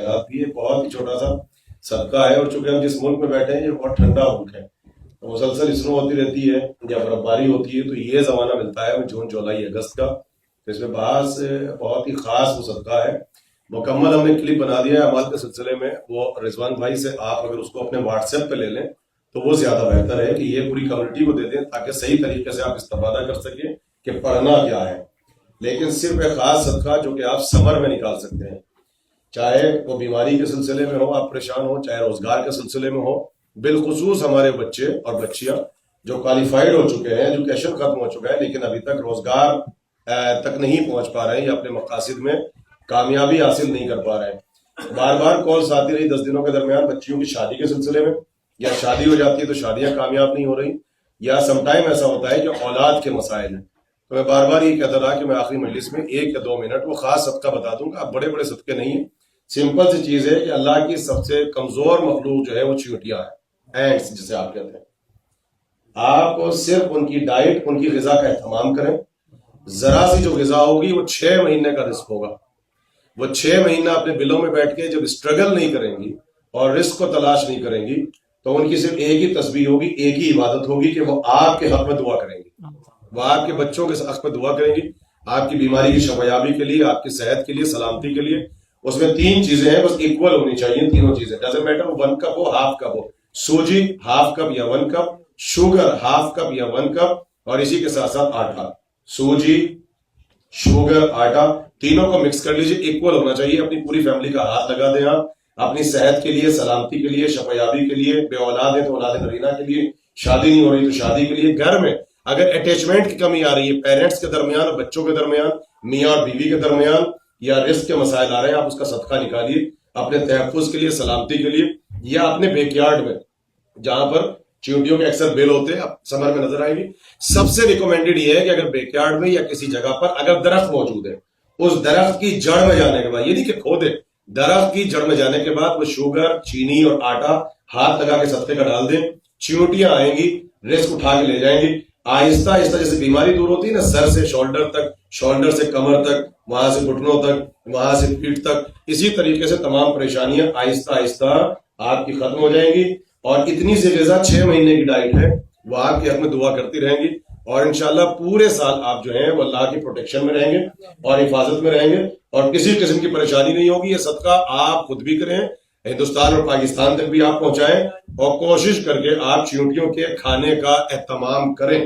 ये बहुत ही छोटा सा सबका है। और चूंकि हम जिस मुल्क में बैठे हैं ये बहुत ठंडा मुल्क है, तो मुसलसल स्नो होती रहती है या बर्फबारी होती है, तो ये जमाना मिलता है जून जुलाई अगस्त का। तो इसमें बाहर से बहुत ही खास वो सदका है। मुकम्मल हमने क्लिप बना दिया है अमाल के सिलसिले में, वो रिजवान भाई से आप अगर उसको अपने व्हाट्सएप पे ले लें तो वो ज्यादा बेहतर है कि ये पूरी कम्युनिटी को दे दें, ताकि सही तरीके से आप इस्तेफादा कर सकें कि पढ़ना क्या है। लेकिन सिर्फ एक खास सदका जो कि आप समर में निकाल सकते हैं, चाहे वो बीमारी के सिलसिले में हो, आप परेशान हो, चाहे रोजगार के सिलसिले में हो। बिलखुसूस हमारे बच्चे और बच्चियां जो क्वालिफाइड हो चुके हैं, एजुकेशन खत्म हो चुका है, लेकिन अभी तक रोजगार तक नहीं पहुंच पा रहे हैं या अपने मकासद में कामयाबी हासिल नहीं कर पा रहे हैं। बार बार कॉल्स आती रही 10 दिनों के दरमियान बच्चियों की शादी के सिलसिले में, या शादी हो जाती है तो शादियां कामयाब नहीं हो रही, या समटाइम ऐसा होता है कि औलाद के मसाइल हैं। तो मैं बार बार ये कहता रहा कि मैं आखिरी मजलिस में 1 या 2 मिनट वो खास सदका बता दूंगा। अब बड़े बड़े सदके नहीं है, सिंपल सी चीज है कि अल्लाह की सबसे कमजोर मखलूक जो है वो चींटियां है, एंड्स जिसे आप कहते हैं। आप सिर्फ उनकी डाइट, उनकी गिजा का एहतमाम करें। जरा सी जो गिजा होगी वो 6 महीने का रिस्क होगा। वो 6 महीना अपने बिलों में बैठ के जब स्ट्रगल नहीं करेंगी और रिस्क को तलाश नहीं करेंगी, तो उनकी सिर्फ एक ही तस्बीह होगी, एक ही इबादत होगी कि वो आपके हक में दुआ करेंगी, वो आपके बच्चों के हक में दुआ करेंगी, आपकी बीमारी की शफायाबी के लिए, आपकी सेहत के लिए, सलामती के लिए। उसमें 3 चीजें हैं, बस इक्वल होनी चाहिए तीनों चीजें। डजंट मैटर 1 कप हो, हाफ कप हो, सूजी हाफ कप या 1 कप, शुगर हाफ कप या 1 कप, और इसी के साथ साथ आटा। सूजी, शुगर, आटा, तीनों को मिक्स कर लीजिए, इक्वल होना चाहिए। अपनी पूरी फैमिली का हाथ लगा दें आप, अपनी सेहत के लिए, सलामती के लिए, शफायाबी के लिए, बे औलाद है तो औलाद नरीना के लिए, शादी नहीं हो रही तो शादी के लिए। घर में अगर अटैचमेंट की कमी आ रही है पेरेंट्स के दरमियान और बच्चों के दरमियान, मियाँ और बीवी के दरमियान, या रिस्क के मसाइल आ रहे हैं, आप उसका सदका निकालिए अपने तहफ्फुज के लिए, सलामती के लिए, या अपने बैकयार्ड में जहां पर चींटियों के अक्सर बिल होते हैं, समर में नजर आएंगी। सबसे रिकमेंडेड ये है कि अगर बैकयार्ड में या किसी जगह पर अगर दरख्त मौजूद है, उस दरख्त की जड़ में जाने के बाद, ये नहीं कि खोदे, दरख्त की जड़ में जाने के बाद वो शुगर, चीनी और आटा हाथ लगा के सत्ते का डाल दें। चींटियां आएंगी, रिस्क उठा के ले जाएंगी। आहिस्ता आहिस्ता जैसे बीमारी दूर होती है ना, सर से शोल्डर तक, शोल्डर से कमर तक, वहां से घुटनों तक, वहां से पीठ तक, इसी तरीके से तमाम परेशानियां आहिस्ता आहिस्ता आपकी खत्म हो जाएंगी। और इतनी सी ग़िज़ा 6 महीने की डाइट है, वो आपके हक में दुआ करती रहेंगी, और इंशाल्लाह पूरे साल आप जो है वो अल्लाह की प्रोटेक्शन में रहेंगे और हिफाजत में रहेंगे, और किसी किस्म की परेशानी नहीं होगी। ये सदका आप खुद भी करें, हिंदुस्तान और पाकिस्तान तक भी आप पहुंचाएं, और कोशिश करके आप चींटियों के खाने का एहतमाम करें।